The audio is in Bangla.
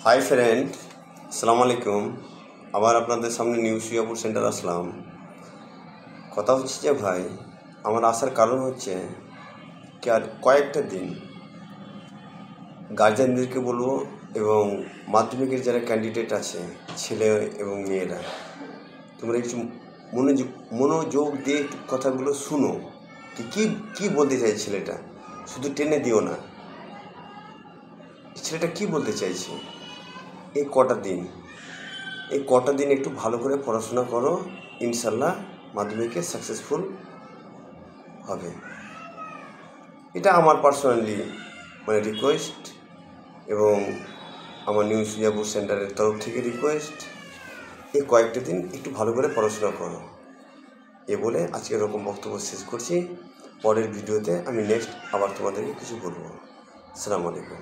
হাই ফ্রেন্ড, আসসালামু আলাইকুম। আবার আপনাদের সামনে নিউ সুজাপুর সেন্টার আসলাম। কথা হচ্ছে যে ভাই, আমার আসার কারণ হচ্ছে কি, আর কয়েকটা দিন গার্জিয়ানদেরকে বলবো এবং মাধ্যমিকের যারা ক্যান্ডিডেট আছে, ছেলে এবং মেয়েরা, তোমরা একটু মনোযোগ দিয়ে একটু কথাগুলো শুনো। কি কি বলতে চাই ছেলেটা, শুধু টেনে দিও না। ছেলেটা কি বলতে চাইছে? এই কটা দিন একটু ভালো করে পড়াশোনা করো, ইনশাল্লাহ মাধ্যমিকে সাকসেসফুল হবে। এটা আমার পার্সোনালি রিকোয়েস্ট, এবং আমার নিউ সুজাপুর সেন্টারের তরফ থেকে রিকোয়েস্ট। এই কয়েকটা দিন একটু ভালো করে পড়াশোনা করো। এ বলে আজকে এরকম বক্তব্য শেষ করছি। পরের ভিডিওতে আমি নেক্সট আবার তোমাদেরকে কিছু বলবো। আসসালামু আলাইকুম।